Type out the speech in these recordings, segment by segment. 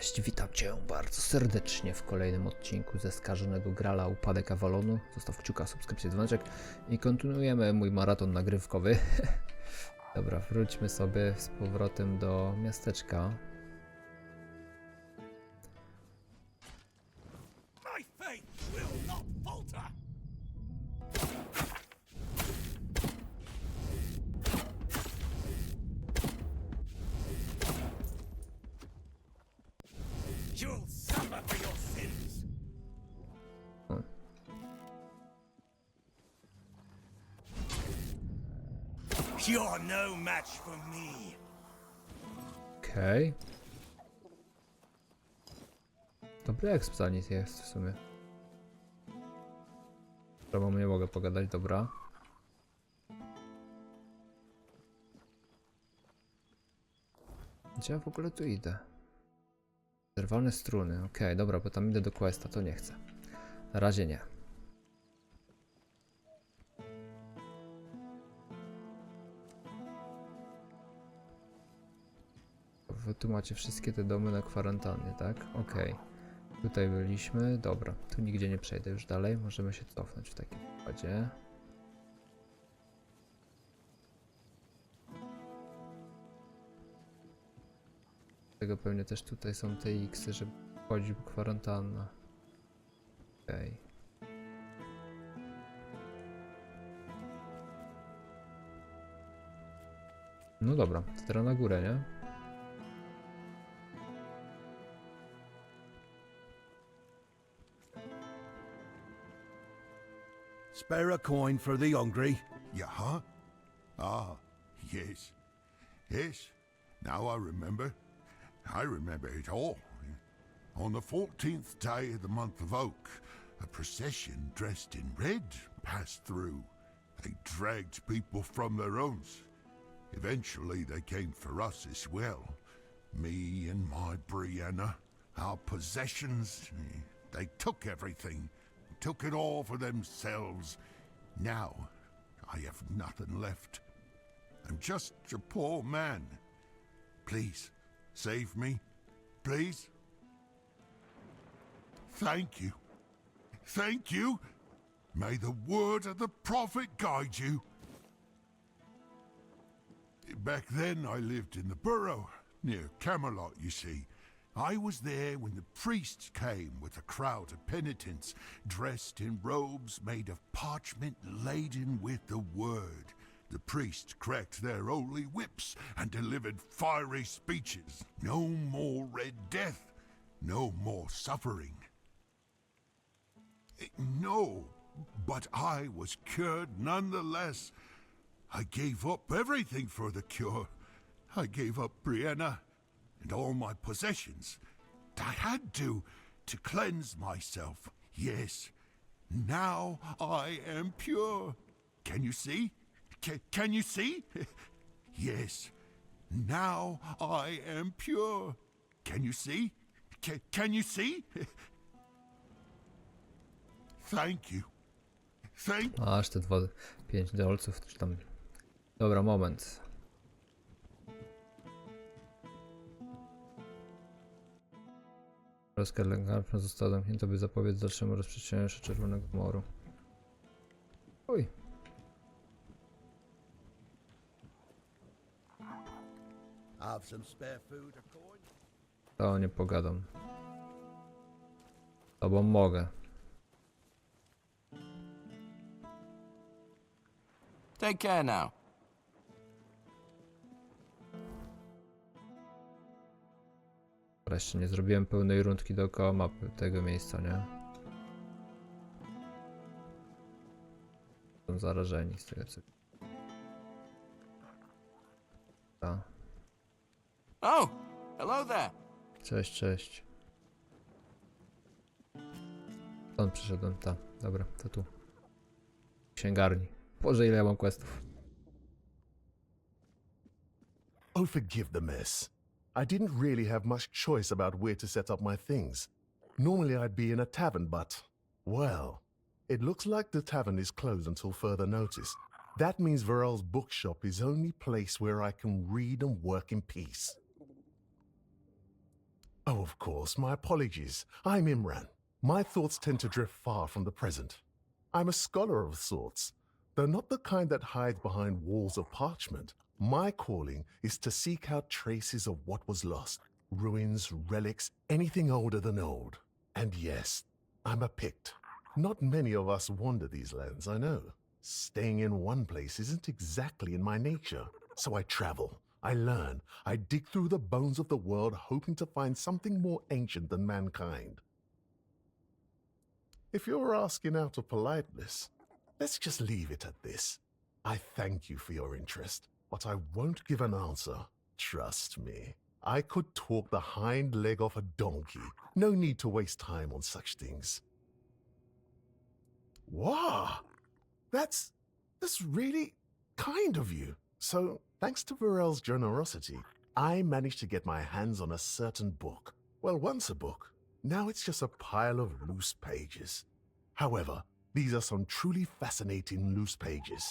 Cześć, witam Cię bardzo serdecznie w kolejnym odcinku ze Skażonego Grala Upadek Avalonu. Zostaw kciuka, subskrypcję, dzwoneczek i kontynuujemy mój maraton nagrywkowy. Dobra, wróćmy sobie z powrotem do miasteczka. My faith will not falter. You'll suffer for your sins. You're no match for me. Okej. Dobry exp za nic jest w sumie. Z tobą nie mogę pogadać, dobra. Gdzie ja w ogóle tu idę? Zerwane struny, okej, dobra, bo tam idę do questa, to nie chcę. Na razie nie. Wy tu macie wszystkie te domy na kwarantannie, tak? Okej. Tutaj byliśmy, dobra. Tu nigdzie nie przejdę już dalej, możemy się cofnąć w takim razie. Tego pewnie też tutaj są te X-y, żeby wchodził kwarantanna. Okej. No dobra, to teraz na górę, nie? Spare a coin for the hungry. Yeah, huh? Ah, yes. Yes, now I remember. I remember it all. On the 14th day of the month of Oak, a procession dressed in red passed through. They dragged people from their homes. Eventually they came for us as well. Me and my Brianna, our possessions. They took everything. Took it all for themselves. Now, I have nothing left. I'm just a poor man. Please, save me. Please. Thank you. Thank you. May the word of the prophet guide you. Back then, I lived in the borough, near Camelot, you see. I was there when the priests came with a crowd of penitents, dressed in robes made of parchment laden with the word. The priests cracked their holy whips and delivered fiery speeches. No more Red Death, no more suffering. No, but I was cured nonetheless. I gave up everything for the cure. I gave up Brianna and all my possessions. I had to cleanse myself. Yes, now I am pure. Can you see? Can you see? Yes, now I am pure. Can you see? Can you see? Thank you. Thank A, aż te 5 dolców, czy tam... Dobra, moment. Rozkaz lekarza została zamknięta, by zapobiec dalszemu rozprzestrzenianiu się czerwonego moru. Oj. Have some spare food or coin? To nie pogadam. Tobą mogę. Take care now. Jeszcze nie zrobiłem pełnej rundki dookoła mapy tego miejsca, nie? Są zarażeni z tego co... Ta. Oh, hello there. Cześć, cześć. Stąd przyszedłem, ta. Dobra, to tu. Księgarni. Boże, ile ja mam questów. Oh, forgive the mess. I didn't really have much choice about where to set up my things. Normally I'd be in a tavern, but, well, it looks like the tavern is closed until further notice. That means Varel's bookshop is only place where I can read and work in peace. Oh, of course, my apologies. I'm Imran. My thoughts tend to drift far from the present. I'm a scholar of sorts, though not the kind that hides behind walls of parchment. My calling is to seek out traces of what was lost, ruins, relics, anything older than old. And yes, I'm a Pict. Not many of us wander these lands, I know. Staying in one place isn't exactly in my nature, so I travel. I learn. I dig through the bones of the world hoping to find something more ancient than mankind. If you're asking out of politeness, let's just leave it at this. I thank you for your interest, but I won't give an answer. Trust me. I could talk the hind leg off a donkey. No need to waste time on such things. Wow! That's really kind of you. So, thanks to Varel's generosity, I managed to get my hands on a certain book. Well, once a book. Now it's just a pile of loose pages. However, these are some truly fascinating loose pages.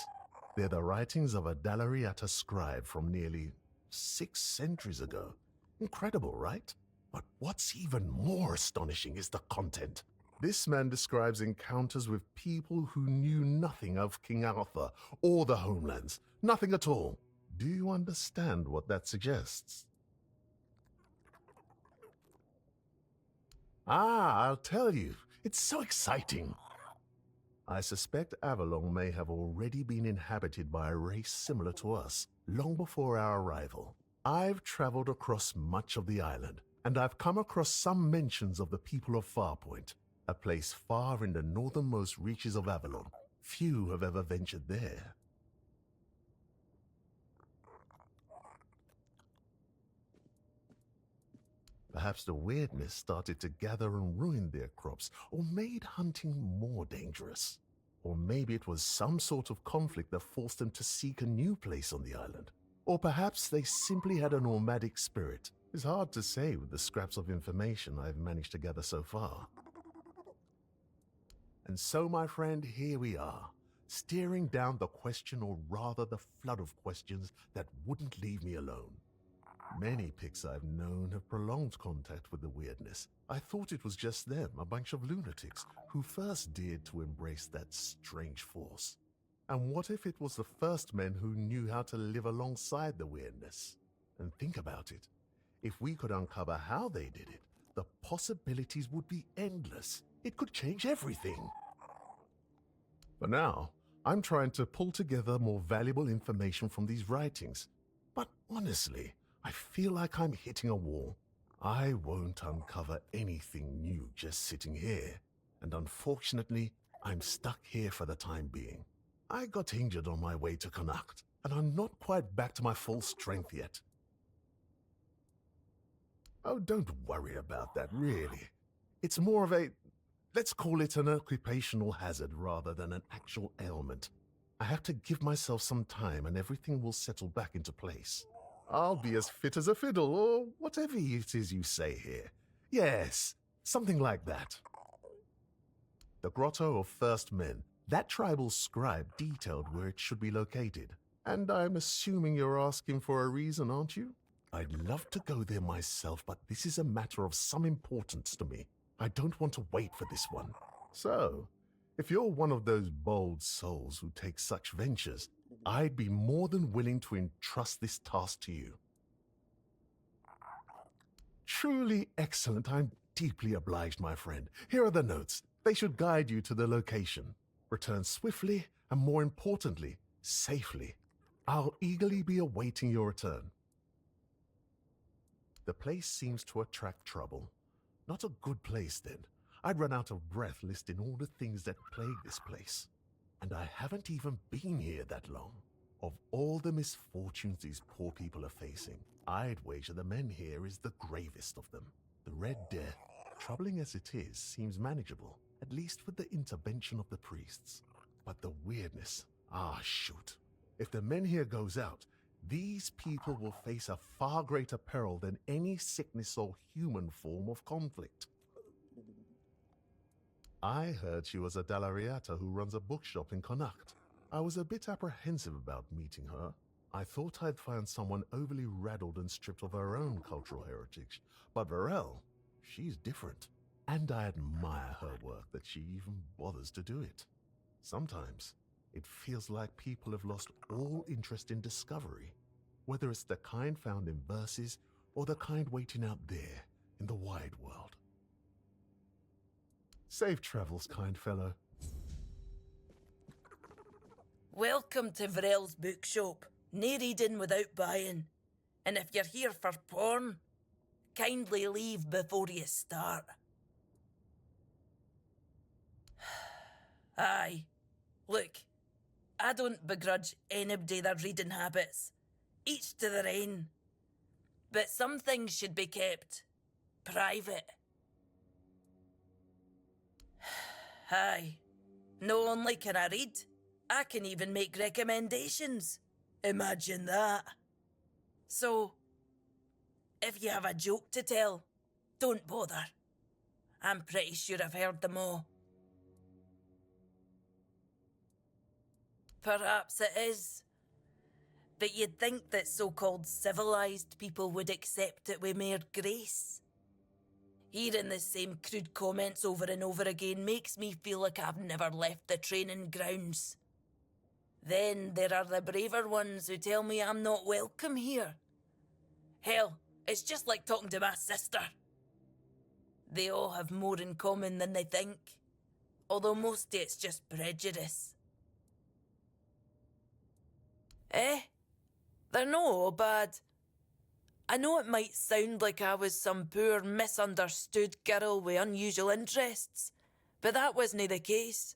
They're the writings of a Dalariata scribe from nearly 6 centuries ago. Incredible, right? But what's even more astonishing is the content. This man describes encounters with people who knew nothing of King Arthur or the homelands. Nothing at all. Do you understand what that suggests? Ah, I'll tell you. It's so exciting. I suspect Avalon may have already been inhabited by a race similar to us, long before our arrival. I've traveled across much of the island, and I've come across some mentions of the people of Farpoint, a place far in the northernmost reaches of Avalon. Few have ever ventured there. Perhaps the weirdness started to gather and ruin their crops, or made hunting more dangerous. Or maybe it was some sort of conflict that forced them to seek a new place on the island. Or perhaps they simply had a nomadic spirit. It's hard to say with the scraps of information I've managed to gather so far. And so, my friend, here we are, staring down the question, or rather the flood of questions that wouldn't leave me alone. Many Picts I've known have prolonged contact with the weirdness. I thought it was just them, a bunch of lunatics, who first dared to embrace that strange force. And what if it was the first men who knew how to live alongside the weirdness? And think about it. If we could uncover how they did it, the possibilities would be endless. It could change everything. For now, I'm trying to pull together more valuable information from these writings. But honestly, I feel like I'm hitting a wall. I won't uncover anything new just sitting here. And unfortunately, I'm stuck here for the time being. I got injured on my way to Connacht, and I'm not quite back to my full strength yet. Oh, don't worry about that, really. It's more of a, let's call it an occupational hazard rather than an actual ailment. I have to give myself some time and everything will settle back into place. I'll be as fit as a fiddle, or whatever it is you say here. Yes, something like that. The Grotto of First Men. That tribal scribe detailed where it should be located. And I'm assuming you're asking for a reason, aren't you? I'd love to go there myself, but this is a matter of some importance to me. I don't want to wait for this one. So, if you're one of those bold souls who take such ventures, I'd be more than willing to entrust this task to you. Truly excellent. I'm deeply obliged, my friend. Here are the notes. They should guide you to the location. Return swiftly, and more importantly, safely. I'll eagerly be awaiting your return. The place seems to attract trouble. Not a good place, then. I'd run out of breath listing all the things that plague this place. And I haven't even been here that long. Of all the misfortunes these poor people are facing, I'd wager the men here is the gravest of them. The Red Death, troubling as it is, seems manageable, at least with the intervention of the priests. But the weirdness, shoot. If the Menhir goes out, these people will face a far greater peril than any sickness or human form of conflict. I heard she was a Dalariata who runs a bookshop in Connacht. I was a bit apprehensive about meeting her. I thought I'd find someone overly rattled and stripped of her own cultural heritage. But Varel, She's different. And I admire her work that she even bothers to do it. Sometimes it feels like people have lost all interest in discovery, whether it's the kind found in verses or the kind waiting out there in the wide world. Safe travels, kind fellow. Welcome to Varel's bookshop. No reading without buying. And if you're here for porn, kindly leave before you start. Aye. Look, I don't begrudge anybody their reading habits. Each to their own. But some things should be kept private. Aye. Not only can I read, I can even make recommendations. Imagine that. So, if you have a joke to tell, don't bother. I'm pretty sure I've heard them all. Perhaps it is. But you'd think that so-called civilised people would accept it with more grace. Hearing the same crude comments over and over again makes me feel like I've never left the training grounds. Then there are the braver ones who tell me I'm not welcome here. Hell, it's just like talking to my sister. They all have more in common than they think, although mostly it's just prejudice. They're not all bad. I know it might sound like I was some poor misunderstood girl with unusual interests, but that wasn't the case.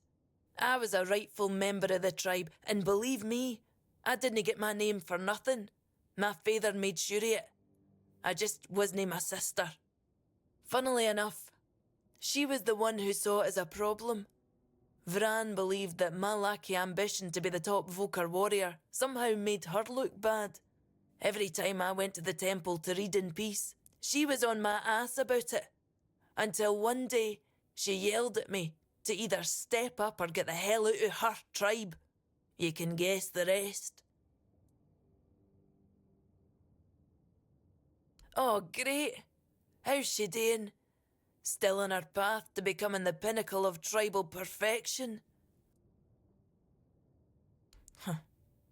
I was a rightful member of the tribe, and believe me, I didn't get my name for nothing. My father made sure of it. I just wasn't my sister. Funnily enough, she was the one who saw it as a problem. Vran believed that my lack of ambition to be the top Vokar warrior somehow made her look bad. Every time I went to the temple to read in peace, she was on my ass about it. Until one day, she yelled at me to either step up or get the hell out of her tribe. You can guess the rest. Oh, great. How's she doing? Still on her path to becoming the pinnacle of tribal perfection?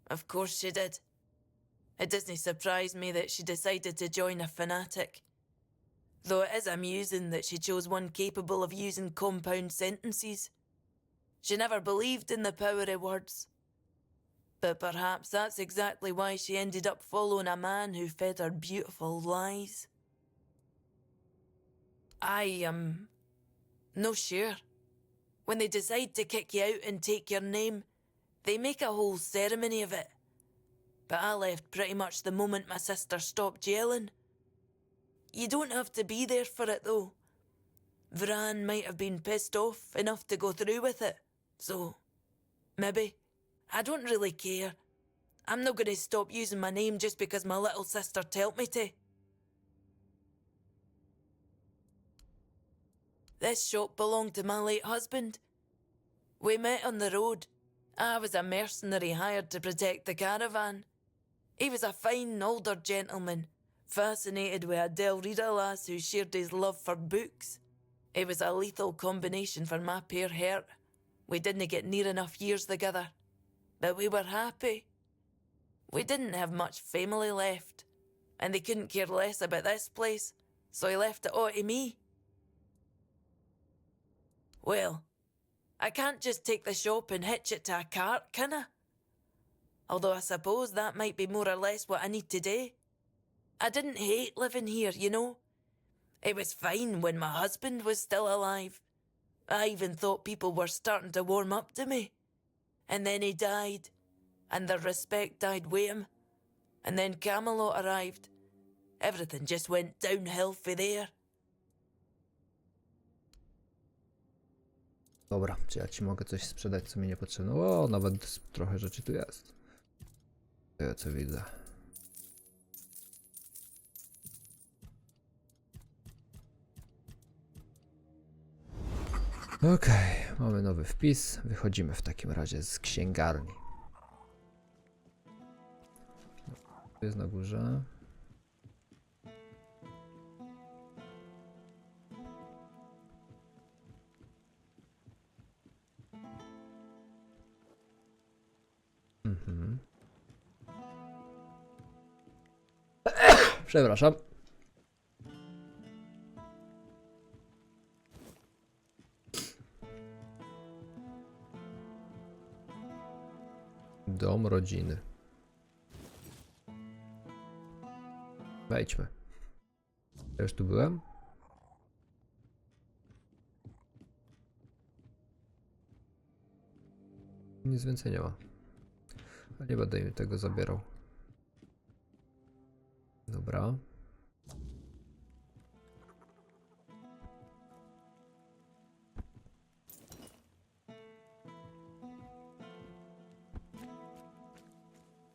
Of course she did. It doesn't surprise me that she decided to join a fanatic. Though it is amusing that she chose one capable of using compound sentences. She never believed in the power of words. But perhaps that's exactly why she ended up following a man who fed her beautiful lies. I am no sure. When they decide to kick you out and take your name, they make a whole ceremony of it. But I left pretty much the moment my sister stopped yelling. You don't have to be there for it though. Vran might have been pissed off enough to go through with it. So, maybe. I don't really care. I'm not going to stop using my name just because my little sister told me to. This shop belonged to my late husband. We met on the road. I was a mercenary hired to protect the caravan. He was a fine older gentleman, fascinated with a Del Rita lass who shared his love for books. It was a lethal combination for my poor heart. We didn't get near enough years together, but we were happy. We didn't have much family left, and they couldn't care less about this place, so he left it all to me. Well, I can't just take the shop and hitch it to a cart, can I? Although I suppose that might be more or less what I need to do. I didn't hate living here, you know. It was fine when my husband was still alive. I even thought people were starting to warm up to me. And then he died, and the respect died with him. And then Camelot arrived. Everything just went downhill for there. Dobra, czy ja ci mogę coś sprzedać, co mi niepotrzebne? O, nawet trochę rzeczy tu jest. Tyle co widzę. Okej, mamy nowy wpis. Wychodzimy w takim razie z księgarni. Tu jest na górze. Przepraszam. Dom rodziny. Wejdźmy. Ja już tu byłem? Nic więcej nie ma. A nie będę im tego zabierał. Dobra.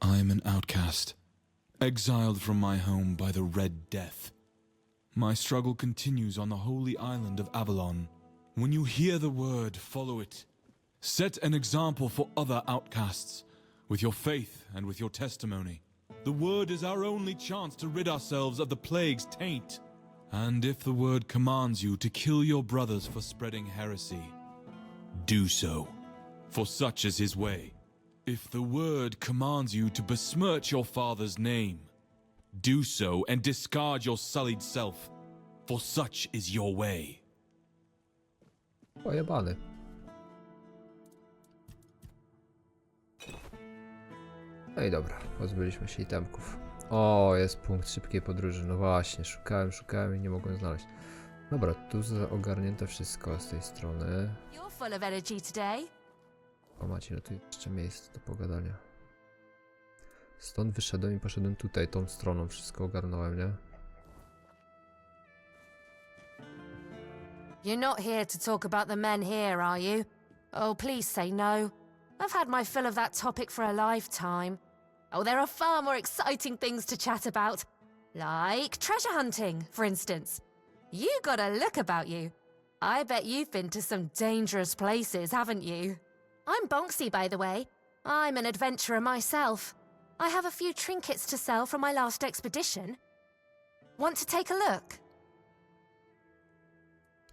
I am an outcast, exiled from my home by the Red Death. My struggle continues on the holy island of Avalon. When you hear the word, follow it. Set an example for other outcasts, with your faith and with your testimony. The word is our only chance to rid ourselves of the plague's taint. And if the word commands you to kill your brothers for spreading heresy, do so, for such is his way. If the word commands you to besmirch your father's name, do so and discard your sullied self, for such is your way. Pojebany. No i dobra, pozbyliśmy się itemków. O, jest punkt szybkiej podróży. No właśnie, szukałem i nie mogłem znaleźć. Dobra, tu ogarnięte wszystko z tej strony. You're full of energy today. O macie, no tu jeszcze miejsce do pogadania. Stąd wyszedłem i poszedłem tutaj, tą stroną. Wszystko ogarnąłem, nie? You're not here to talk about the men here, are you? Oh, please say no. I've had my fill of that topic for a lifetime. Oh, there are far more exciting things to chat about. Like treasure hunting, for instance. You got a look about you. I bet you've been to some dangerous places, haven't you? I'm Bonksy, by the way. I'm an adventurer myself. I have a few trinkets to sell from my last expedition. Want to take a look?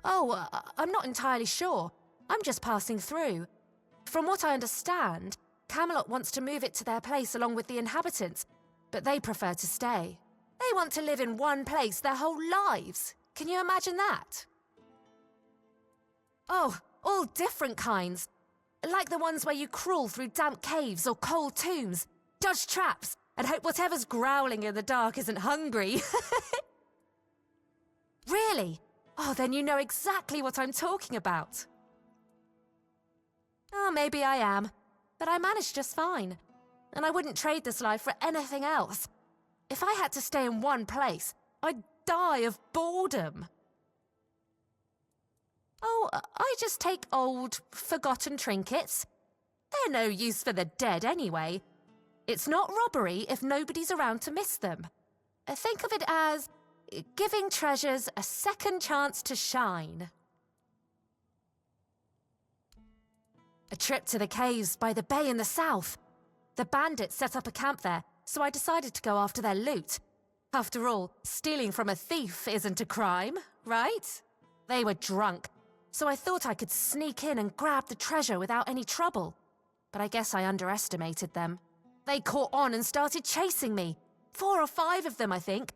Oh, I'm not entirely sure. I'm just passing through. From what I understand, Camelot wants to move it to their place along with the inhabitants, but they prefer to stay. They want to live in one place their whole lives. Can you imagine that? Oh, all different kinds. Like the ones where you crawl through damp caves or cold tombs, dodge traps, and hope whatever's growling in the dark isn't hungry. Really? Oh, then you know exactly what I'm talking about. Oh, maybe I am, but I manage just fine. And I wouldn't trade this life for anything else. If I had to stay in one place, I'd die of boredom. Oh, I just take old, forgotten trinkets. They're no use for the dead anyway. It's not robbery if nobody's around to miss them. Think of it as giving treasures a second chance to shine. A trip to the caves by the bay in the south. The bandits set up a camp there, so I decided to go after their loot. After all, stealing from a thief isn't a crime, right? They were drunk, so I thought I could sneak in and grab the treasure without any trouble. But I guess I underestimated them. They caught on and started chasing me. 4 or 5 of them, I think.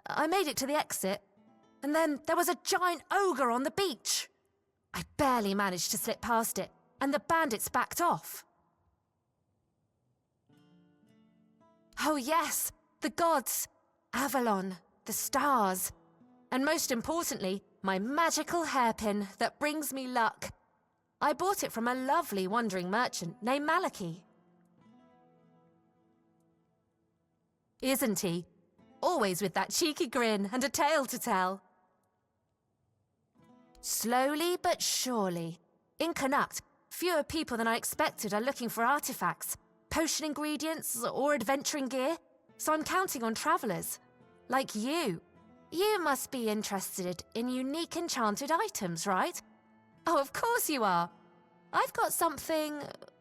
I made it to the exit, and then there was a giant ogre on the beach. I barely managed to slip past it, and the bandits backed off. Oh yes, the gods, Avalon, the stars, and most importantly, my magical hairpin that brings me luck. I bought it from a lovely wandering merchant named Malachi. Isn't he? Always with that cheeky grin and a tale to tell. Slowly but surely, in Connacht, fewer people than I expected are looking for artifacts, potion ingredients, or adventuring gear, so I'm counting on travelers. Like you. You must be interested in unique enchanted items, right? Oh, of course you are. I've got something,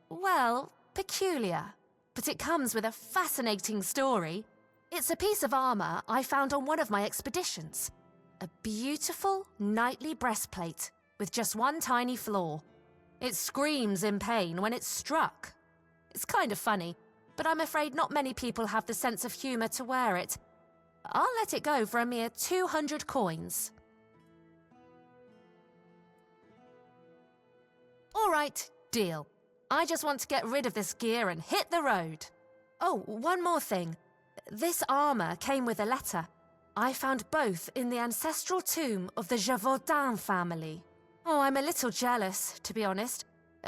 well, peculiar. But it comes with a fascinating story. It's a piece of armor I found on one of my expeditions. A beautiful, knightly breastplate with just one tiny flaw. It screams in pain when it's struck. It's kind of funny, but I'm afraid not many people have the sense of humor to wear it. I'll let it go for a mere 200 coins. All right, deal. I just want to get rid of this gear and hit the road. Oh, one more thing. This armor came with a letter. I found both in the ancestral tomb of the Gévaudan family. Oh, I'm a little jealous, to be honest.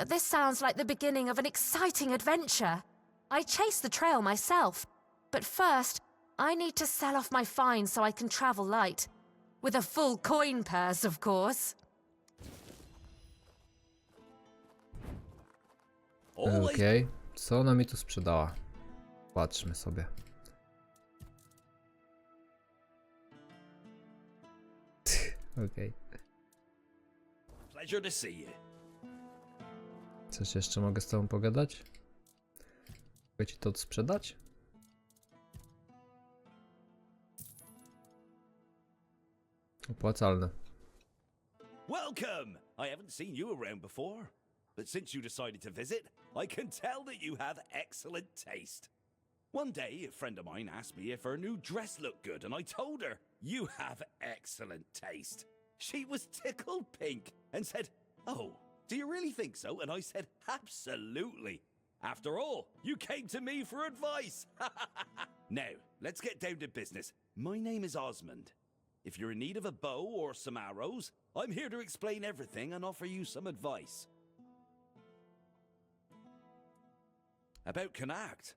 This sounds like the beginning of an exciting adventure. I chased the trail myself, but first, I need to sell off my find so I can travel light. With a full coin purse, of course. Okej, co ona mi tu sprzedała? Patrzmy sobie. Okej. Pleasure to see you. Coś jeszcze mogę z tobą pogadać? Mogę ci to sprzedać? Opłacalne. Welcome! I haven't seen you around before, but since you decided to visit, I can tell that you have excellent taste. One day, a friend of mine asked me if her new dress looked good, and I told her, "You have excellent taste." She was tickled pink and said, "Oh, do you really think so?" And I said, "Absolutely. After all, you came to me for advice." Now, let's get down to business. My name is Osmond. If you're in need of a bow or some arrows, I'm here to explain everything and offer you some advice. About Connacht.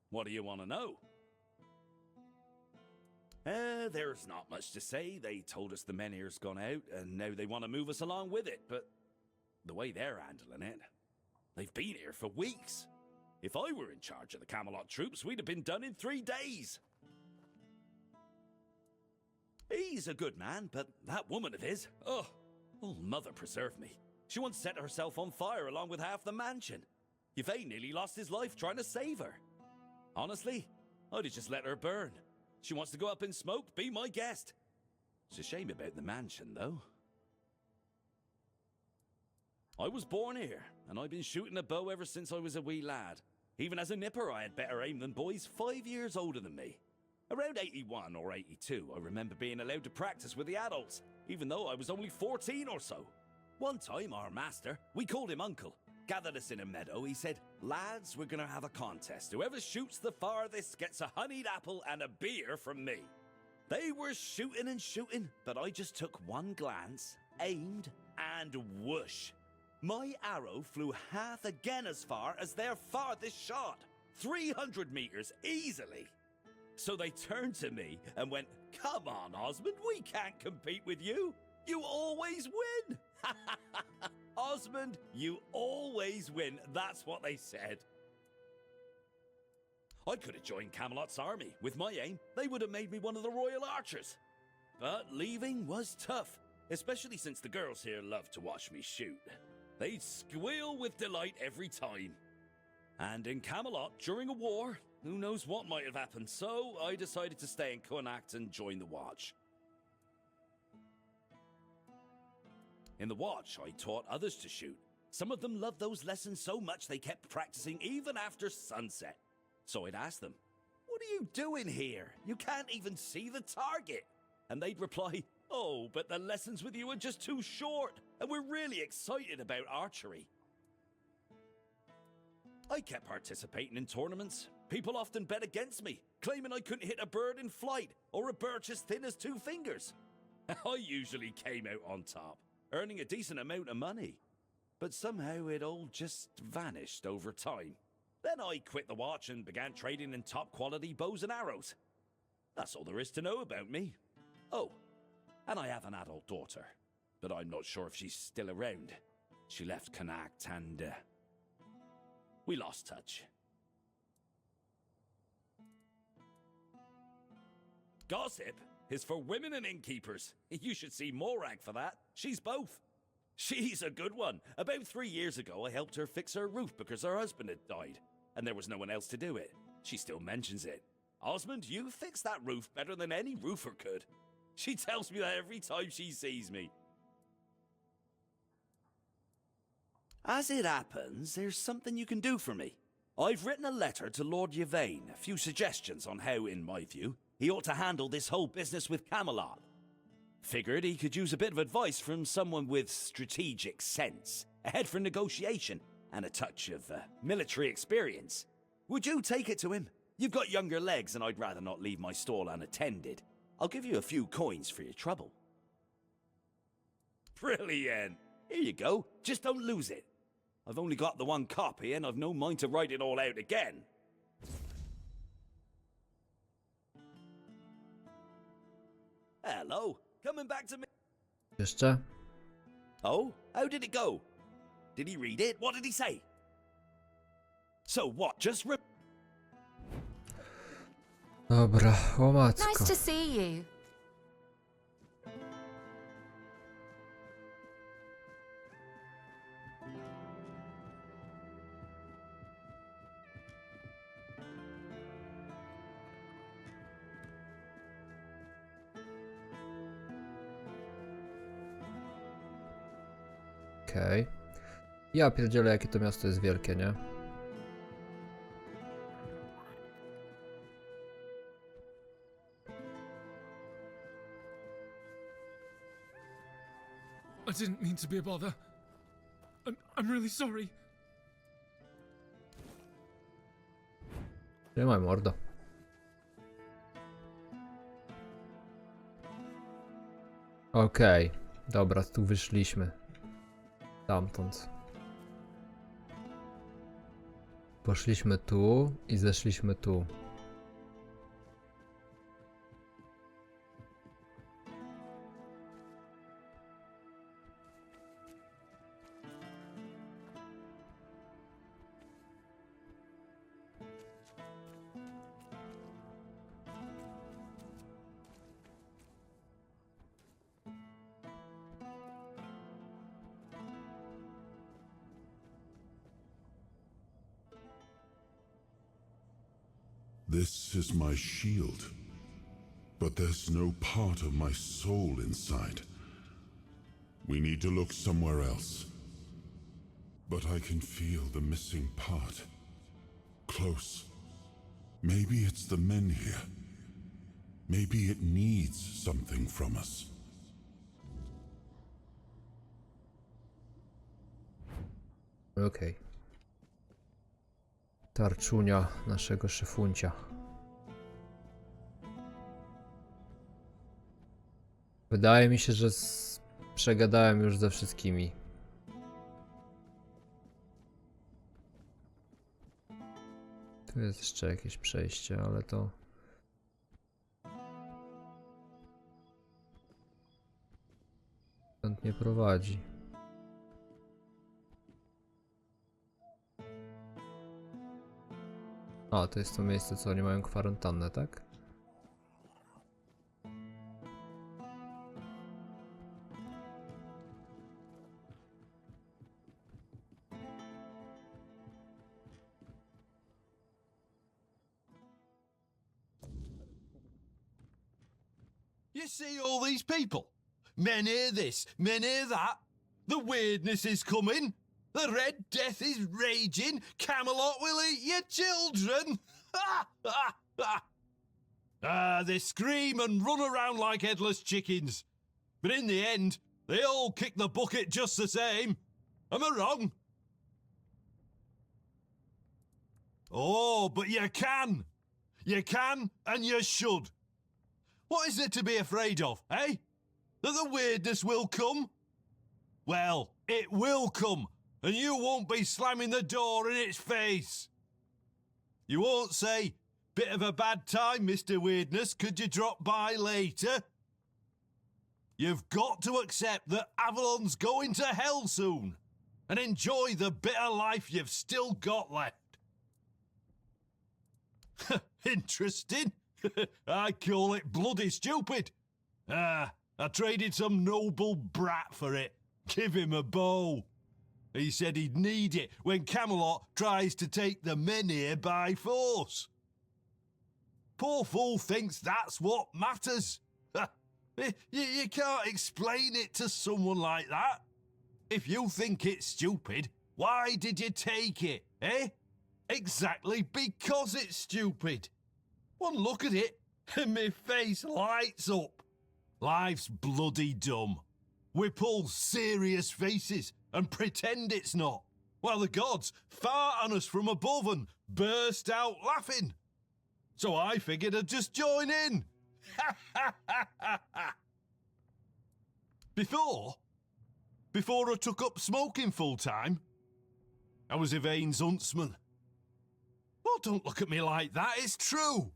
What do you want to know? There's not much to say. They told us the men here's gone out, and now they want to move us along with it, but the way they're handling it, they've been here for weeks. If I were in charge of the Camelot troops, we'd have been done in 3 days. He's a good man, but that woman of his, oh, mother preserve me. She once set herself on fire along with half the mansion. Yvain nearly lost his life trying to save her. Honestly, I'd have just let her burn. She wants to go up in smoke, be my guest. It's a shame about the mansion, though. I was born here, and I've been shooting a bow ever since I was a wee lad. Even as a nipper, I had better aim than boys 5 years older than me. Around 81 or 82, I remember being allowed to practice with the adults, even though I was only 14 or so. One time, our master, we called him Uncle, gathered us in a meadow. He said, "Lads, we're gonna have a contest. Whoever shoots the farthest gets a honeyed apple and a beer from me." They were shooting and shooting, but I just took one glance, aimed, and whoosh. My arrow flew half again as far as their farthest shot. 300 meters easily. So they turned to me and went, "Come on, Osmond, we can't compete with you. You always win." Osmond, you always win. That's what they said. I could have joined Camelot's army. With my aim, they would have made me one of the royal archers. But leaving was tough, especially since the girls here love to watch me shoot. They'd squeal with delight every time. And in Camelot, during a war, who knows what might have happened, so I decided to stay in Connacht and join the Watch. In the Watch, I taught others to shoot. Some of them loved those lessons so much they kept practicing even after sunset. So I'd ask them, "What are you doing here? You can't even see the target." And they'd reply, "Oh, but the lessons with you are just too short, and we're really excited about archery." I kept participating in tournaments. People often bet against me, claiming I couldn't hit a bird in flight or a birch as thin as 2 fingers. I usually came out on top, earning a decent amount of money. But somehow it all just vanished over time. Then I quit the Watch and began trading in top quality bows and arrows. That's all there is to know about me. Oh, and I have an adult daughter, but I'm not sure if she's still around. She left Connacht and we lost touch. Gossip is for women and innkeepers. You should see Morag for that. She's both. She's a good one. About 3 years ago, I helped her fix her roof because her husband had died, and there was no one else to do it. She still mentions it. "Osmond, you fixed that roof better than any roofer could." She tells me that every time she sees me. As it happens, there's something you can do for me. I've written a letter to Lord Yvain, a few suggestions on how, in my view, he ought to handle this whole business with Camelot. Figured he could use a bit of advice from someone with strategic sense, a head for negotiation, and a touch of military experience. Would you take it to him? You've got younger legs, and I'd rather not leave my stall unattended. I'll give you a few coins for your trouble. Brilliant! Here you go. Just don't lose it. I've only got the one copy, and I've no mind to write it all out again. Hello. Coming back to me. Jeszcze? Oh? How did it go? Did he read it? What did he say? So what? Dobra, o matko. Nice to see you. Okej. Ja pierdzielę, jakie to miasto jest wielkie, nie? I didn't mean to be a bother. I'm really sorry. Trzymaj mordo. Okej. Dobra, tu wyszliśmy. Stamtąd. Poszliśmy tu i zeszliśmy tu. This is my shield, but there's no part of my soul inside. We need to look somewhere else. But I can feel the missing part. Close. Maybe it's the men here. Maybe it needs something from us. Okej. Tarczunia naszego szefuncia. Wydaje mi się, że przegadałem już ze wszystkimi. Tu jest jeszcze jakieś przejście, ale to... stąd nie prowadzi. A, to jest to miejsce, co oni mają kwarantannę, tak? You see all these people? Men hear this, men hear that. The weirdness is coming. The Red Death is raging. Camelot will eat your children. They scream and run around like headless chickens. But in the end, they all kick the bucket just the same. Am I wrong? Oh, but you can. You can and you should. What is there to be afraid of, eh? That the weirdness will come? Well, it will come, and you won't be slamming the door in its face. You won't say, bit of a bad time, Mr. Weirdness, could you drop by later? You've got to accept that Avalon's going to hell soon, and enjoy the bit of life you've still got left. Interesting. I call it bloody stupid. I traded some noble brat for it. Give him a bow. He said he'd need it when Camelot tries to take the men here by force. Poor fool thinks that's what matters. You can't explain it to someone like that. If you think it's stupid, why did you take it, eh? Exactly because it's stupid. One look at it, and my face lights up. Life's bloody dumb. We pull serious faces and pretend it's not, while the gods fart on us from above and burst out laughing. So I figured I'd just join in. Before I took up smoking full time, I was Yvain's huntsman. Well, don't look at me like that, it's true.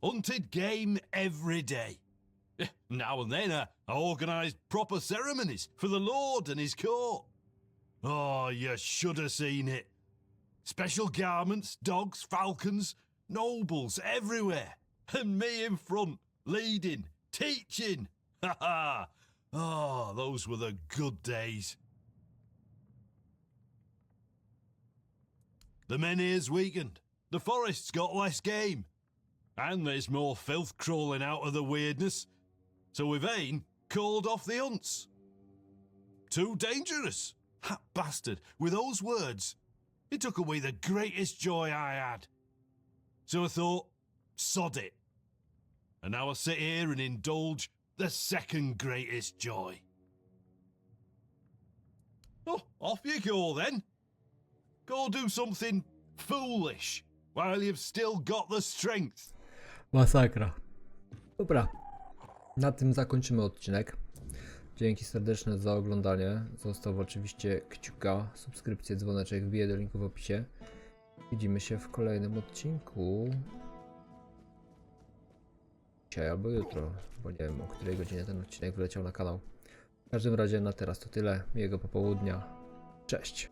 Hunted game every day. Now and then I organised proper ceremonies for the Lord and his court. Oh, you should have seen it. Special garments, dogs, falcons, nobles everywhere. And me in front, leading, teaching. Ha ha! Oh, those were the good days. The Menhir's weakened. The forest's got less game. And there's more filth crawling out of the weirdness. So Yvain called off the hunts. Too dangerous. That bastard, with those words, he took away the greatest joy I had. So I thought, sod it. And now I sit here and indulge the second greatest joy. Oh, off you go then. Go do something foolish while you've still got the strength. Masakra. Dobra, na tym zakończymy odcinek. Dzięki serdeczne za oglądanie. Zostaw oczywiście kciuka, subskrypcję, dzwoneczek, wbiję do linku w opisie. Widzimy się w kolejnym odcinku. Dzisiaj albo jutro, bo nie wiem, o której godzinie ten odcinek wleciał na kanał. W każdym razie na teraz to tyle. Miłego popołudnia. Cześć.